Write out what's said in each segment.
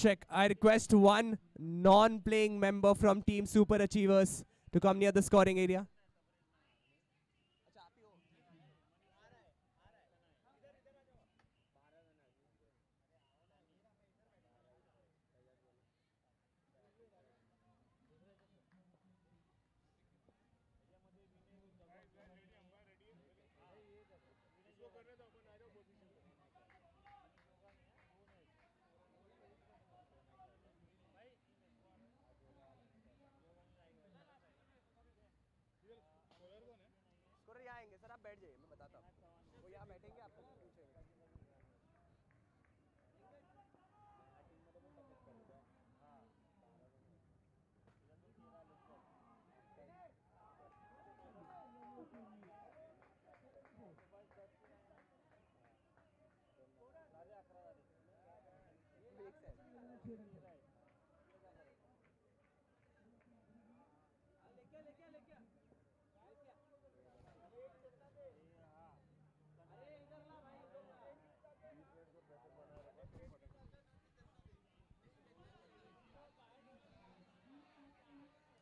check. I request one non-playing member from Team Super Achievers to come near the scoring area. यहाँ आएंगे sir, आप बैठ जाइए, मैं बताता हूँ। वो यहाँ बैठेंगे, आपको पूछेंगे।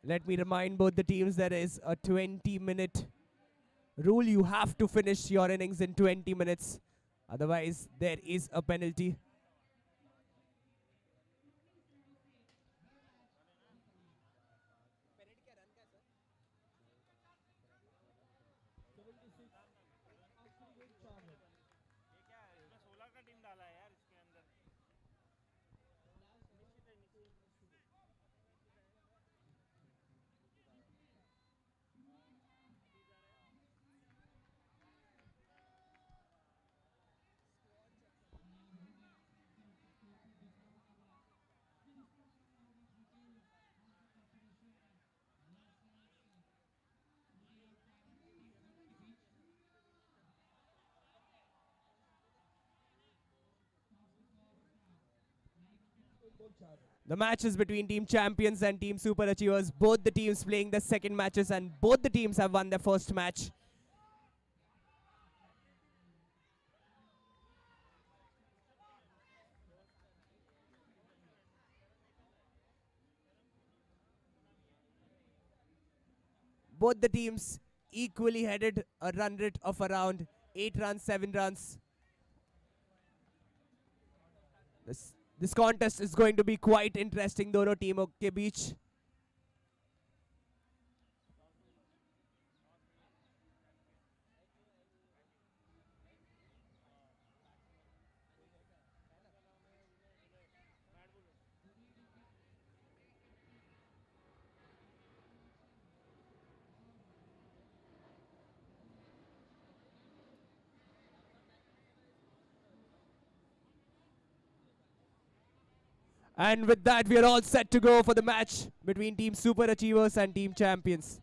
Let me remind both the teams there is a 20-minute rule. You have to finish your innings in 20 minutes. Otherwise, there is a penalty. The match is between Team Champions and Team Super Achievers. Both the teams playing the second matches, and both the teams have won their first match. Both the teams equally headed, a run rate of around 8 runs, 7 runs. This contest is going to be quite interesting, दोनों टीमों के बीच. And with that, we are all set to go for the match between Team Super Achievers and Team Champions.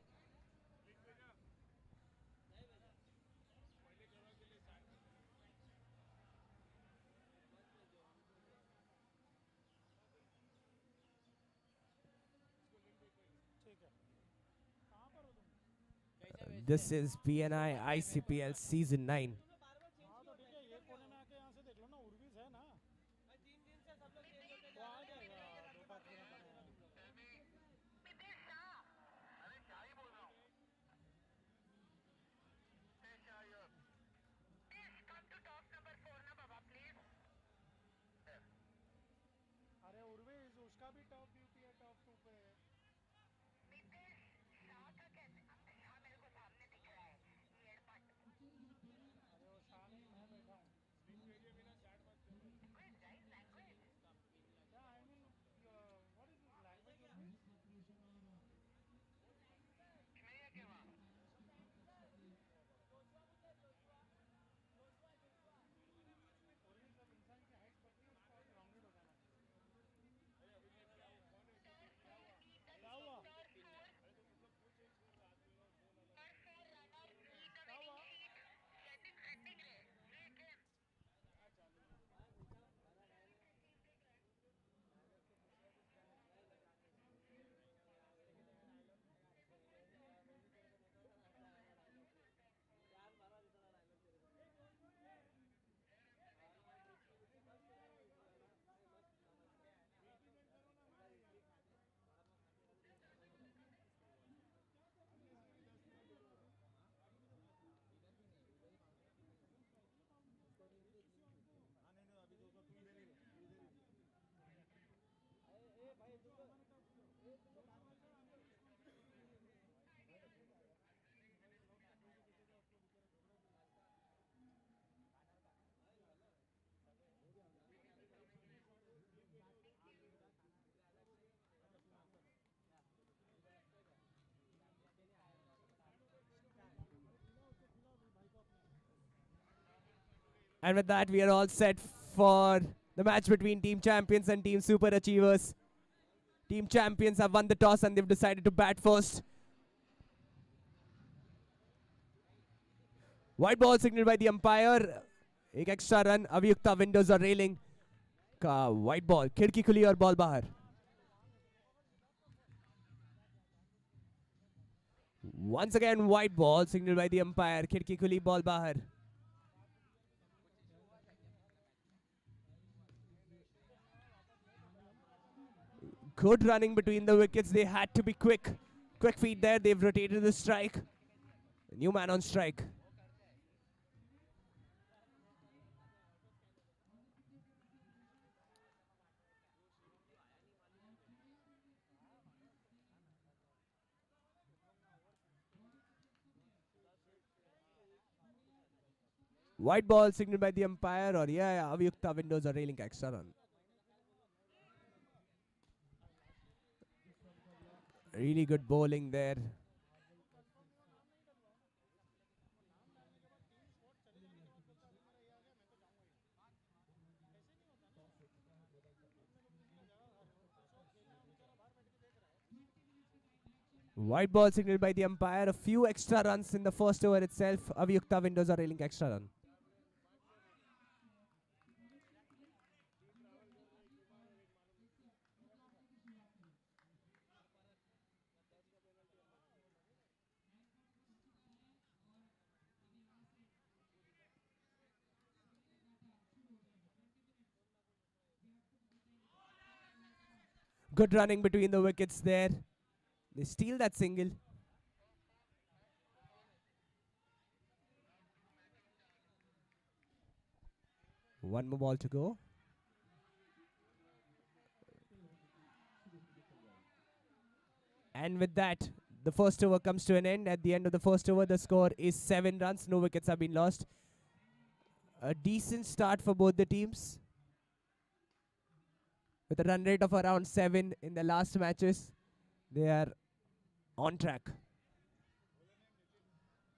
This is BNI ICPL Season 9. अरे उर्वे उसका भी top duty है, top 2 पे है। अरे वो शाह नहीं, मैं बैठा हूँ। Yeah, I mean, what is this language? और ये सब इंसान की हाइट पतली है, उसको ग्राउंडेड हो जाना चाहिए। And with that, we are all set for the match between Team Champions and Team Super Achievers. Team Champions have won the toss and they've decided to bat first. White ball signaled by the umpire. एक extra run. अभियुक्ता windows और railing का white ball. खिड़की खुली और ball बाहर. Once again white ball signaled by the umpire. खिड़की खुली ball बाहर. Good running between the wickets. They had to be quick. Quick feet there. They've rotated the strike. New man on strike. White ball signaled by the umpire. Or yeah, अभियुक्ता windows और railing का extra run. Really good bowling there. White ball signaled by the umpire. A few extra runs in the first over itself. अभियुक्ता windows और railing का extra run. Good running between the wickets there. They steal that single. One more ball to go. And with that, the first over comes to an end. At the end of the first over, the score is 7 runs. No wickets have been lost. A decent start for both the teams, with a run rate of around 7 in the last matches. They are on track.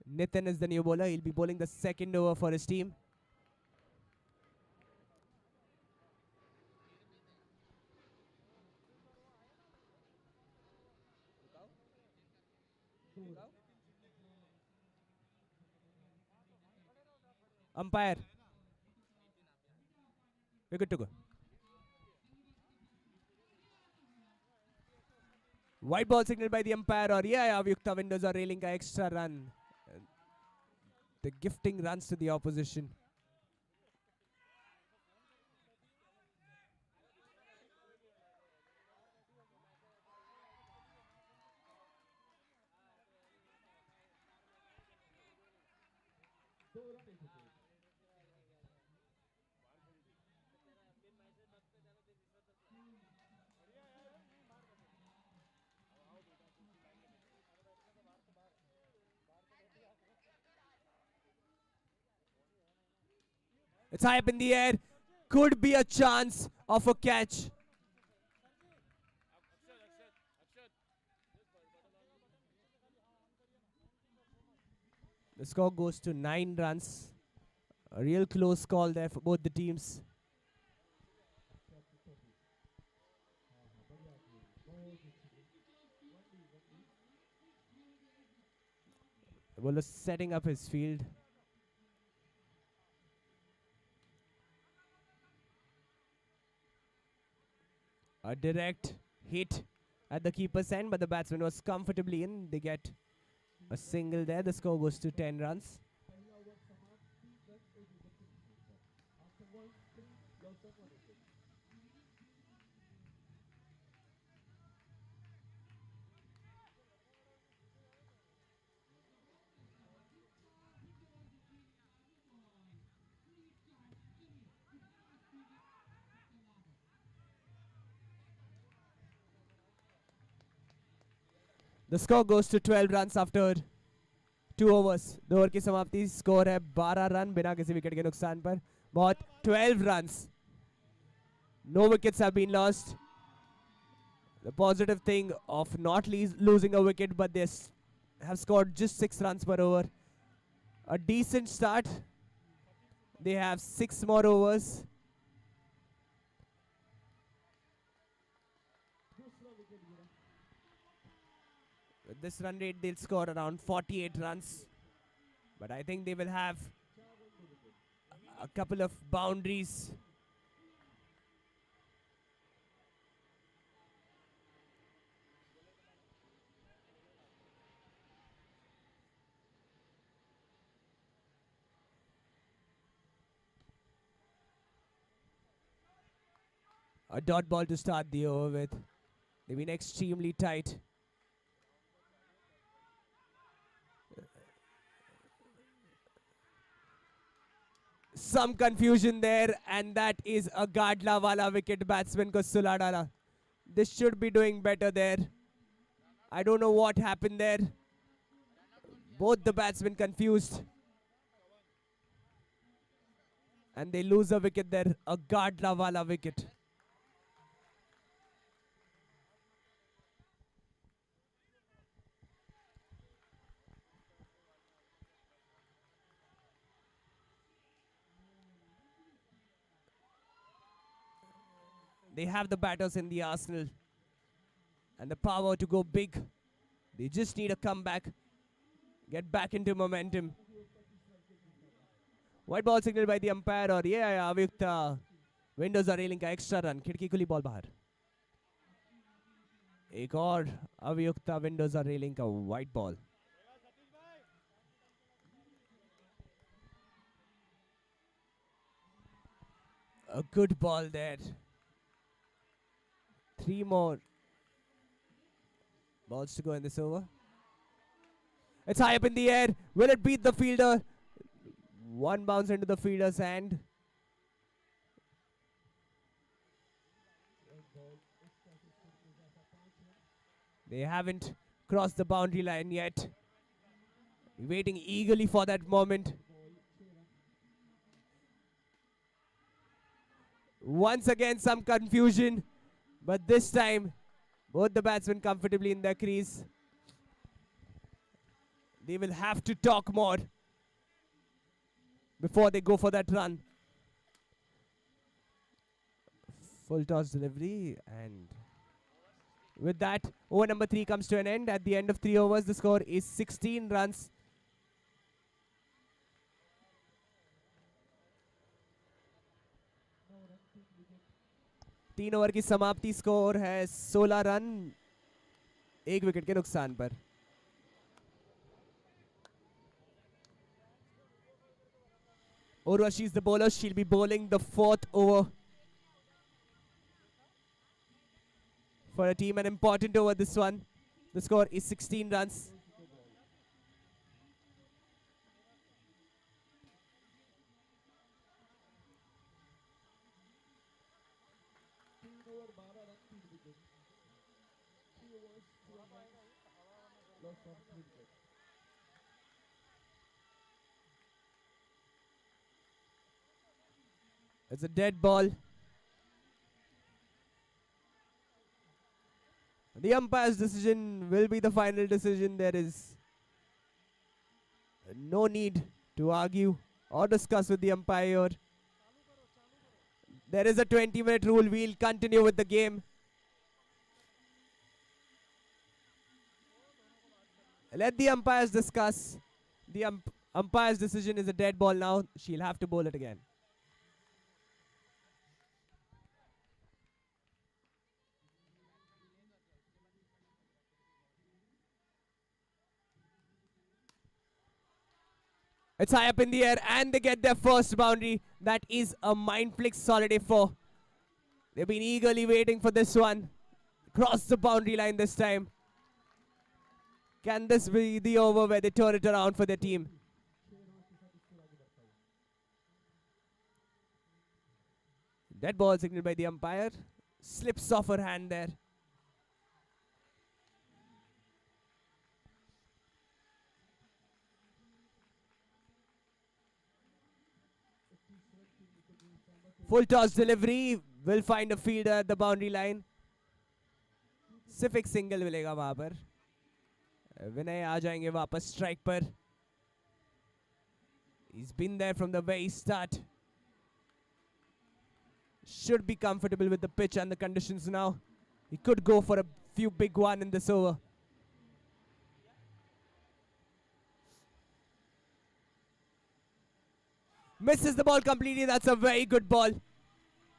Nitin is the new bowler. He'll be bowling the second over for his team. Umpire. We're good to go. White ball signaled by the umpire. Or yeah, अभियुक्ता windows are railing का extra run. The gifting runs to the opposition. It's high up in the air. Could be a chance of a catch. The score goes to 9 runs. A real close call there for both the teams. The bowler setting up his field. A direct hit at the keeper's end, but the batsman was comfortably in. They get a single there. The score goes to 10 runs. The score goes to 12 runs after 2 overs. 2 over की समाप्ति. Score है 12 run बिना किसी wicket के नुकसान पर. बहुत 12 runs. No wickets have been lost. The positive thing of not losing a wicket, but they have scored just 6 runs per over. A decent start. They have 6 more overs. With this run rate, they'll score around 48 runs. But I think they will have a couple of boundaries. A dot ball to start the over with. They've been extremely tight. Some confusion there, and that is a Gadla wala wicket. Batsman ko sula dala. This should be doing better there. I don't know what happened there. Both the batsmen confused. And they lose a wicket there. A Gadla wala wicket. They have the batters in the arsenal and the power to go big. They just need a comeback, get back into momentum. White ball signaled by the umpire और ये आया अभियुक्त Windows और railing का extra run. खिड़की खुली ball बाहर. एक और अभियुक्त विंडोज और रेलिंग का white ball. A good ball there. 3 more balls to go in this over. It's high up in the air. Will it beat the fielder? One bounce into the fielder's hand. They haven't crossed the boundary line yet. Waiting eagerly for that moment. Once again, some confusion. But this time, both the batsmen comfortably in their crease. They will have to talk more before they go for that run. Full toss delivery, and with that, over number 3 comes to an end. At the end of 3 overs, the score is 16 runs. तीन over की समाप्ति. Score है 16 run, 1 wicket के नुकसान पर. Urze is the bowler. She'll be bowling the 4th over for a team. An important over this one. The score is 16 runs. It's a dead ball. The umpire's decision will be the final decision. There is no need to argue or discuss with the umpire. There is a 20-minute rule. We'll continue with the game. Let the umpires discuss. The umpire's decision is a dead ball now. She'll have to bowl it again. It's high up in the air, and they get their first boundary. That is a mind flick solid 4. They've been eagerly waiting for this one. Cross the boundary line this time. Can this be the over where they turn it around for their team? Dead ball signaled by the umpire. Slips off her hand there. Full toss delivery will find a fielder at the boundary line. सिर्फ एक single मिलेगा वहां पर. विनय आ जाएंगे वापस strike पर. He's been there from the very start. Should be comfortable with the pitch and the conditions now. He could go for a few big one in this over. Misses the ball completely. That's a very good ball.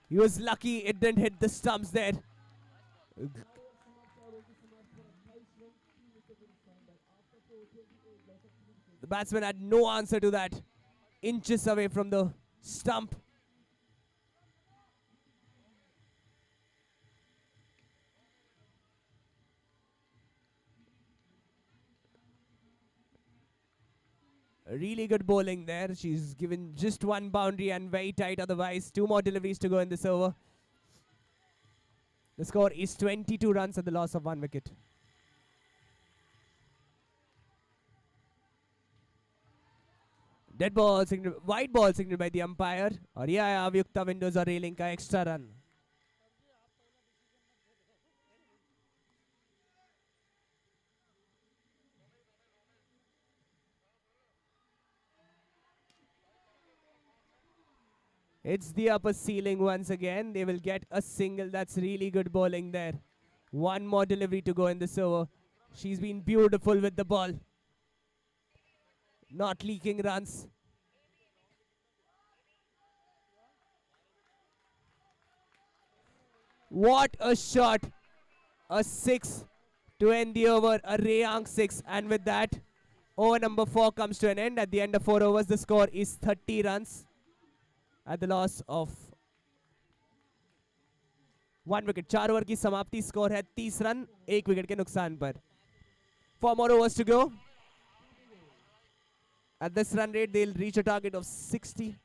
He was lucky it didn't hit the stumps there. The batsman had no answer to that. Inches away from the stump. Really good bowling there. She's given just one boundary and very tight otherwise. 2 more deliveries to go in this over. The score is 22 runs at the loss of 1 wicket. Dead ball signal, white ball signaled by the umpire. और ये आया अभियुक्ता windows और railing का extra run. It's the upper ceiling once again. They will get a single. That's really good bowling there. 1 more delivery to go in this over. She's been beautiful with the ball. Not leaking runs. What a shot. A 6 to end the over. A Rayang 6. And with that, over number 4 comes to an end. At the end of 4 overs, the score is 30 runs. At the loss of 1 wicket. 4 over की समाप्ति. Score है 30 run 1 wicket के नुकसान पर. 4 more overs to go. At this run rate, they'll reach a target of 60.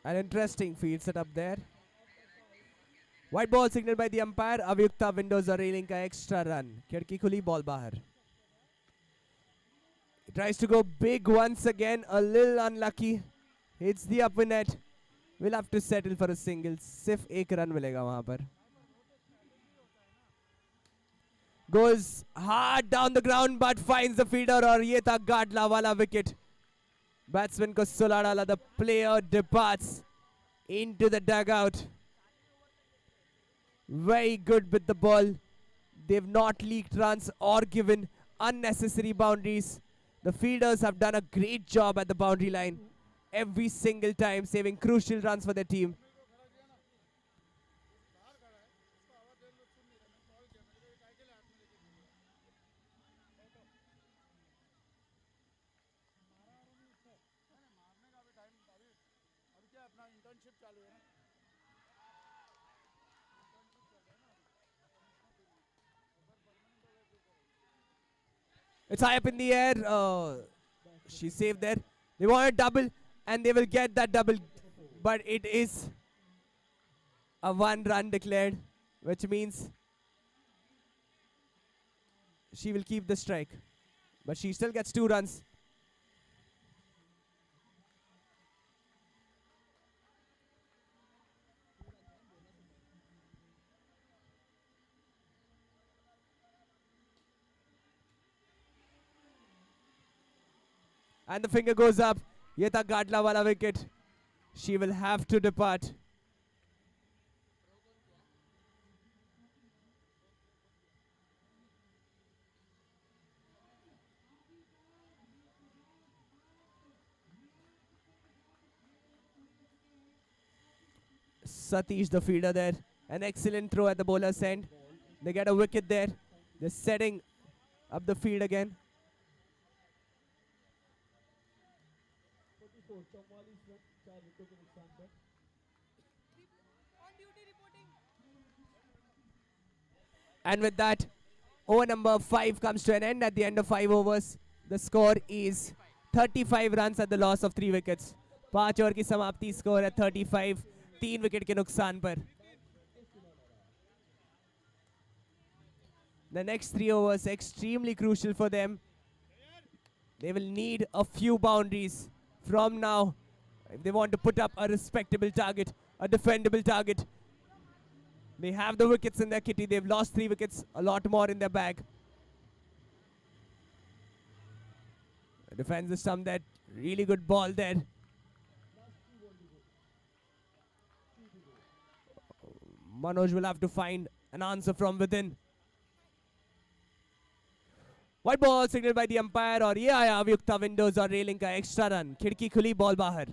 An interesting field setup there. White ball signaled by the umpire. अभियुक्ता windows और railing का extra run. खिड़की खुली, ball बाहर. He tries to go big once again. A little unlucky. Hits the upper net. We'll have to settle for a single. सिर्फ 1 run मिलेगा वहां पर. Goes hard down the ground but finds the fielder और ये था गाडला वाला wicket. Batsman को सुला डाला. The player departs into the dugout. Very good with the ball. They've not leaked runs or given unnecessary boundaries. The fielders have done a great job at the boundary line every single time, saving crucial runs for their team. It's high up in the air. She's safe there. They want a double, and they will get that double. But it is a 1 run declared, which means she will keep the strike. But she still gets 2 runs. And the finger goes up. ये था गाडला वाला wicket. She will have to depart. Satish, the fielder there. An excellent throw at the bowler's end. They get a wicket there. They're setting up the field again. And with that, over number 5 comes to an end at the end of 5 overs. The score is 35 runs at the loss of 3 wickets. 5 over की समाप्ति score है 35, 3 wicket के नुकसान पर. The next 3 overs extremely crucial for them. They will need a few boundaries from now if they want to put up a respectable target, a defendable target. They have the wickets in their kitty. They've lost 3 wickets, a lot more in their bag. The defense is some that really good ball there. Manoj will have to find an answer from within. White ball signaled by the umpire और ये आया अभियुक्ता windows और railing का extra run. खिड़की खुली, ball बाहर.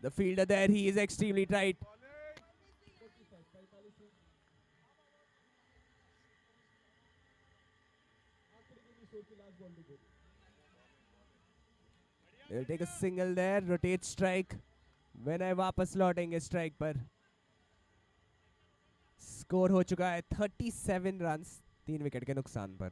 The fielder there, he is extremely tight. They'll take a single there, rotate strike. When I वापस लौटेंगे स्ट्राइक पर. स्कोर हो चुका है 37 रन्स, 3 विकेट के नुकसान पर.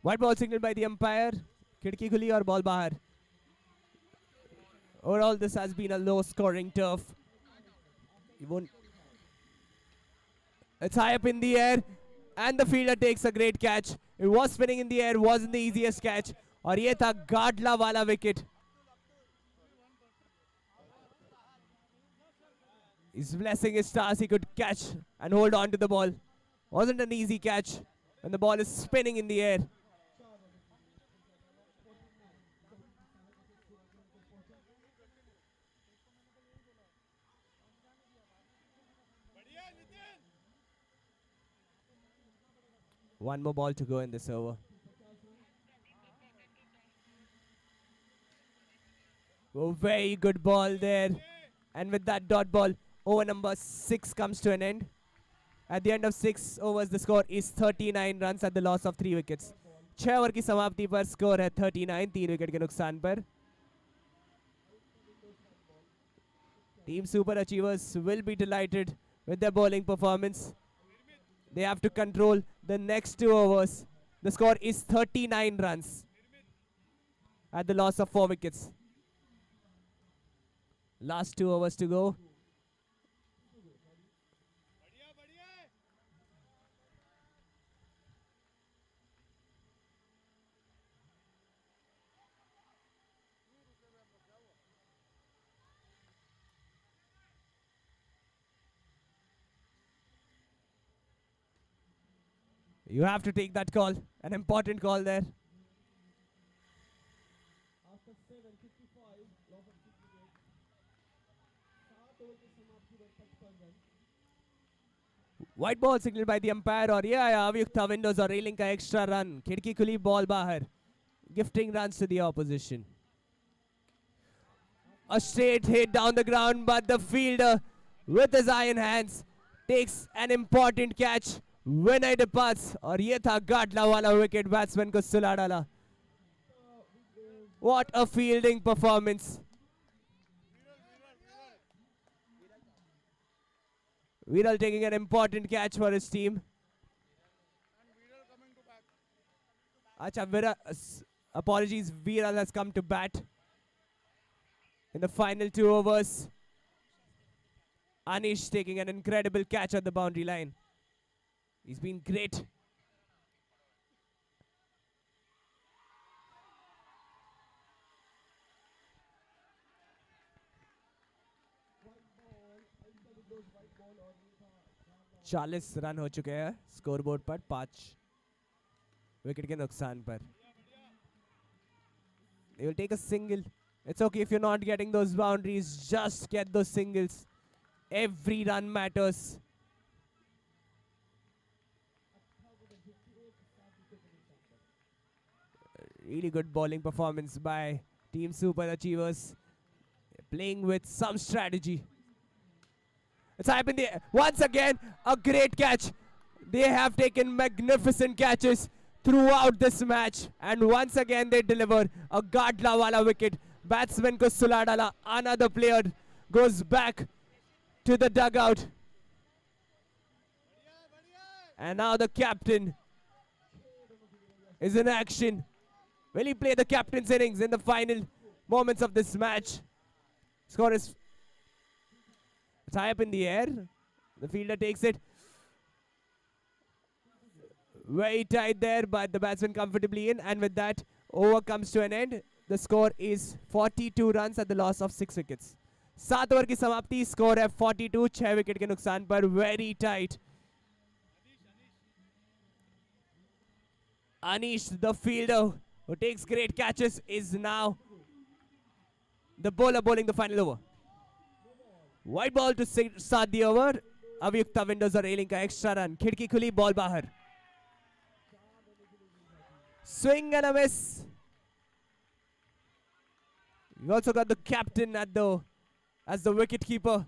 White ball signaled by the umpire. खिड़की खुली और बॉल बाहर. Overall, this has been a low-scoring turf. It's high up in the air, and the fielder takes a great catch. It was spinning in the air, wasn't the easiest catch. और ये था गाडला वाला wicket. He's blessing his stars. He could catch and hold on to the ball. Wasn't an easy catch when the ball is spinning in the air. One more ball to go in this over. Oh, very good ball there. And with that dot ball, over number 6 comes to an end. At the end of 6 overs, the score is 39 runs at the loss of 3 wickets. 6 over की समाप्ति पर score है 39, 3 wicket के नुकसान पर. Team Super Achievers will be delighted with their bowling performance. They have to control the next 2 overs. The score is 39 runs at the loss of 4 wickets. Last 2 overs to go. You have to take that call, an important call there. White ball signaled by the umpire और ये आया अभियुक्ता windows और railing का extra run. खिड़की खुली, ball बाहर. Gifting runs to the opposition. A straight hit down the ground, but the fielder with his iron hands takes an important catch. When I departs और ये था गाडला वाला विकेट बैट्समैन को सुला डाला. What a fielding performance. Viral taking an important catch for his team. Acha, apologies, Viral has come to bat in the final 2 overs. Anish taking an incredible catch at the boundary line. He's been great. चालीस run हो चुके हैं scoreboard पर 5 wicket के नुकसान पर. They will take a single. It's okay if you're not getting those boundaries. Just get those singles. Every run matters. Really good bowling performance by Team Super Achievers. playing with some strategy. It's happened there. Once again, a great catch. They have taken magnificent catches throughout this match. And once again, they deliver a Gadla wala wicket. Batsman ko sula dala. Another player goes back to the dugout. And now the captain is in action. Will he play the captain's innings in the final moments of this match? Score is... It's high up in the air. The fielder takes it. Very tight there, but the batsman comfortably in. And with that, over comes to an end. The score is 42 runs at the loss of 6 wickets. 7 over की समाप्ति. Score है 42. 6 wicket के नुकसान पर. Very tight. Anish, the fielder, who takes great catches, is now the bowler bowling the final over. White ball to start the over. अभियुक्ता windows और railing का extra run. खिड़की खुली, बॉल बाहर. Swing and a miss. We also got the captain as the wicket keeper.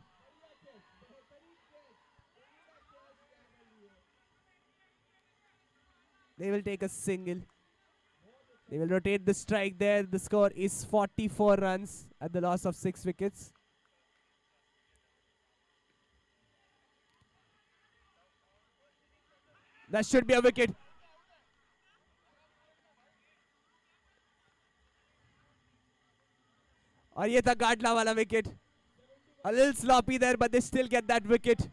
They will take a single. They will rotate the strike there. The score is 44 runs at the loss of 6 wickets. That should be a wicket. और ये था गाडला वाला wicket. A little sloppy there, but they still get that wicket.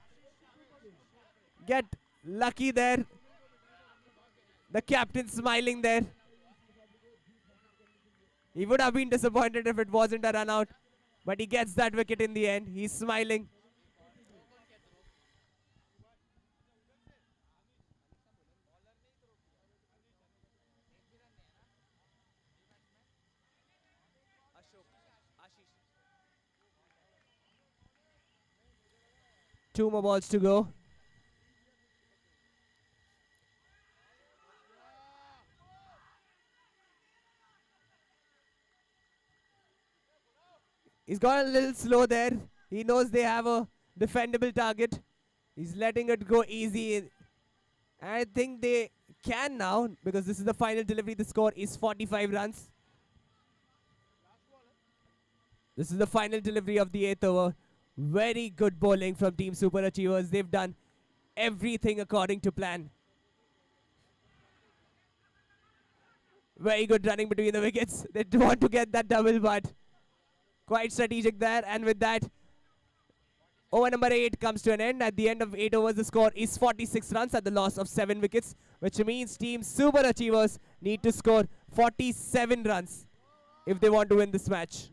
Get lucky there. The captain smiling there. He would have been disappointed if it wasn't a run out, but he gets that wicket in the end. He's smiling. Two more balls to go. He's gone a little slow there. He knows they have a defendable target. He's letting it go easy. I think they can now, because this is the final delivery. The score is 45 runs. This is the final delivery of the 8th over. Very good bowling from Team Super Achievers. They've done everything according to plan. Very good running between the wickets. They want to get that double, but quite strategic there. And with that, over number 8 comes to an end. At the end of 8 overs, the score is 46 runs at the loss of 7 wickets, which means Team Super Achievers need to score 47 runs if they want to win this match.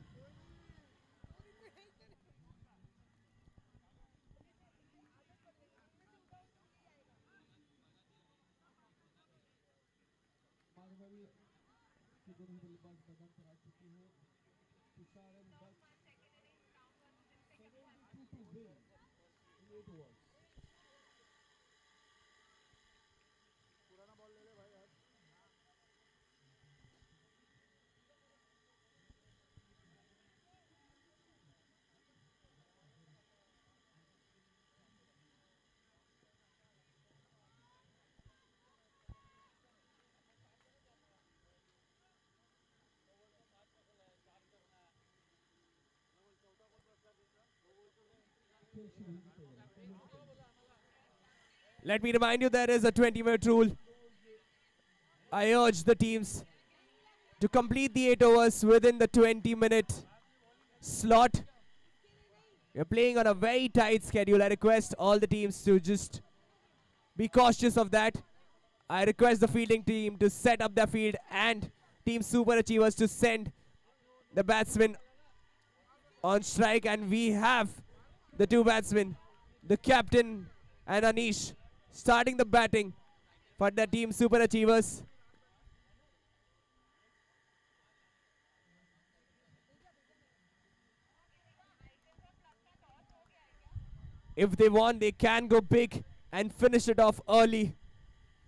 Let me remind you, there is a 20-minute rule. I urge the teams to complete the 8 overs within the 20-minute slot. We're playing on a very tight schedule. I request all the teams to just be cautious of that. I request the fielding team to set up their field and Team Super Achievers to send the batsmen on strike. And we have the 2 batsmen, the captain and Anish, starting the batting for the Team Super Achievers. If they want, they can go big and finish it off early,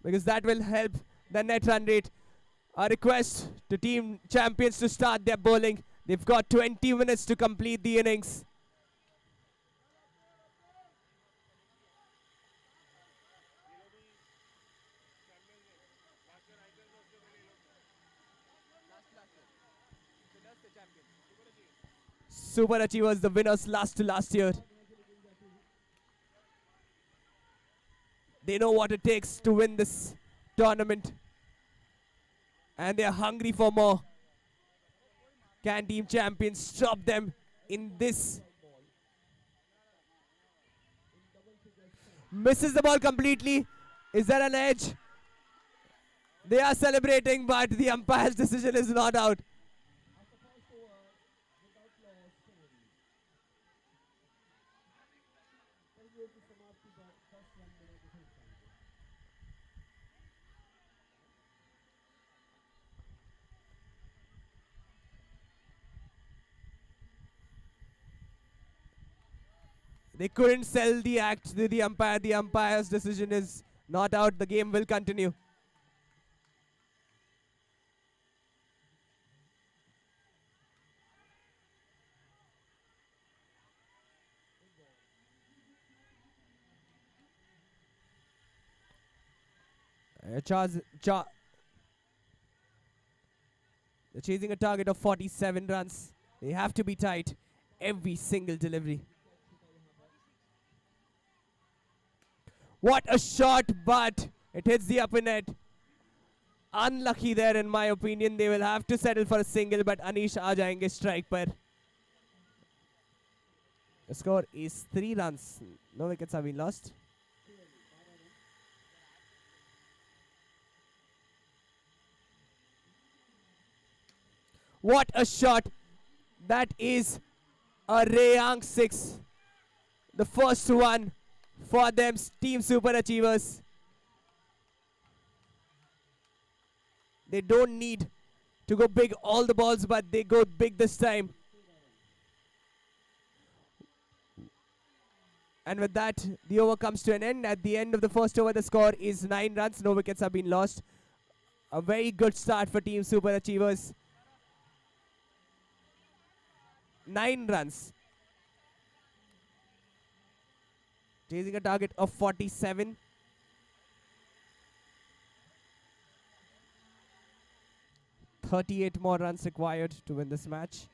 because that will help the net run rate. A request to team champions to start their bowling. They've got 20 minutes to complete the innings. Super Achievers, the winners last year. They know what it takes to win this tournament. And they're hungry for more. Can team champions stop them in this? Misses the ball completely. Is there an edge? They are celebrating, but the umpire's decision is not out. They couldn't sell the act to the umpire. The umpire's decision is not out. The game will continue. They're chasing a target of 47 runs. They have to be tight every single delivery. What a shot, but it hits the upper net. Unlucky there, in my opinion. They will have to settle for a single, but Anish aa jayenge strike par. The score is 3 runs. No wickets have been lost. What a shot. That is a Rayang 6. The first one for them, Team Super Achievers. They don't need to go big all the balls, but they go big this time. And with that, the over comes to an end. At the end of the first over, the score is 9 runs. No wickets have been lost. A very good start for Team Super Achievers. 9 runs. Chasing a target of 47. .38 more runs required to win this match.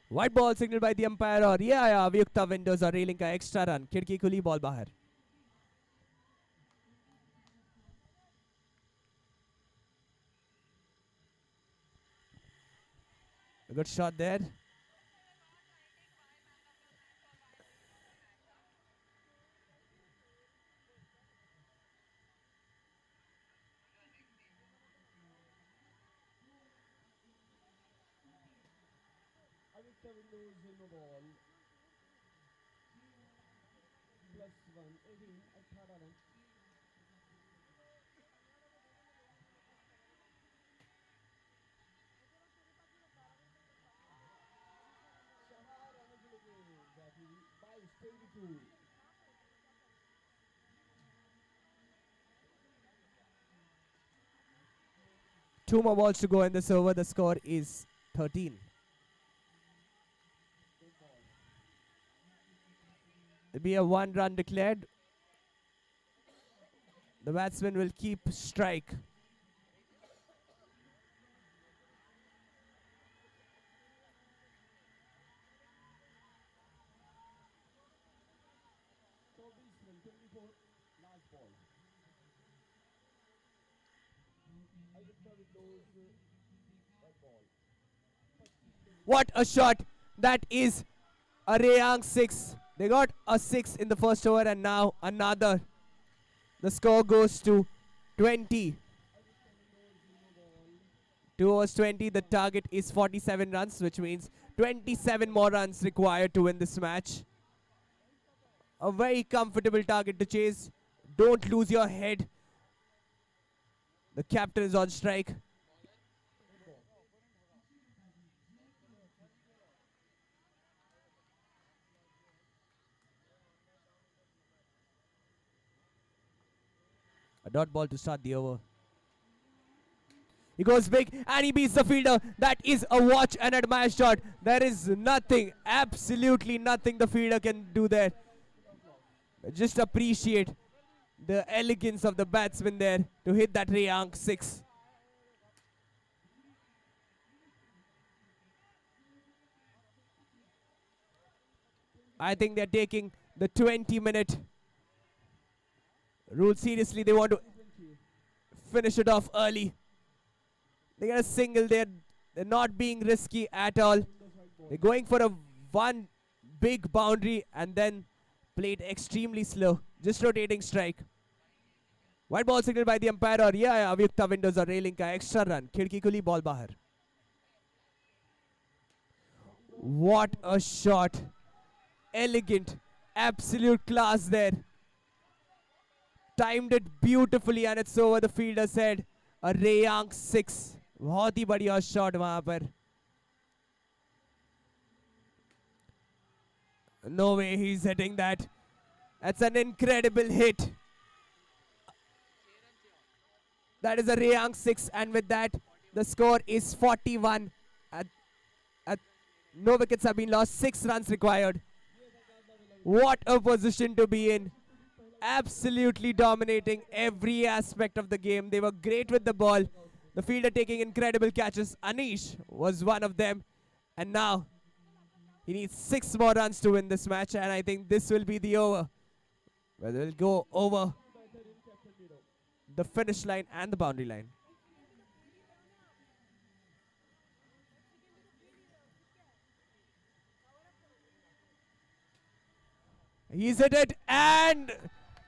White ball signaled by the umpire और ये आया अभियुक्ता windows और railing का extra run. खिड़की खुली, ball बाहर. A good shot there. Two more balls to go in this over. The score is 13. There'll be a 1 run declared. The batsman will keep strike. What a shot. That is a Rayang 6. They got a 6 in the first over and now another. The score goes to 20. 2 overs 20. The target is 47 runs, which means 27 more runs required to win this match. A very comfortable target to chase. Don't lose your head. The captain is on strike. A dot ball to start the over. He goes big and he beats the fielder. That is a watch and admire shot. There is nothing, absolutely nothing the fielder can do there. Just appreciate the elegance of the batsman there to hit that Reyank 6. I think they're taking the 20-minute rule seriously. They want to finish it off early. They get a single there. They're not being risky at all. They're going for a one big boundary and then played extremely slow. Just rotating strike. White ball signaled by the umpire और यह है अभियुक्ता windows और railing का extra run. खिड़की खुली ball बाहर. What a shot. Elegant. Absolute class there. Timed it beautifully and it's over the fielder's head. A Reyank 6. बहुत ही बढ़िया शॉट वहां पर. No way he's hitting that. That's an incredible hit. That is a Reyank 6 and with that the score is 41. No wickets have been lost. 6 runs required. What a position to be in. Absolutely dominating every aspect of the game. They were great with the ball. The fielder taking incredible catches. Anish was one of them. And now he needs 6 more runs to win this match. And I think this will be the over. Whether it will go over the finish line and the boundary line. He's hit it and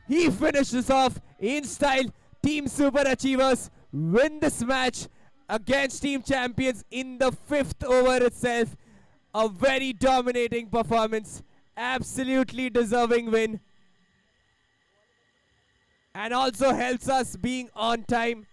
he finishes off in style. Team Super Achievers win this match against Team Champions in the 5th over itself. A very dominating performance. Absolutely deserving win. And also helps us being on time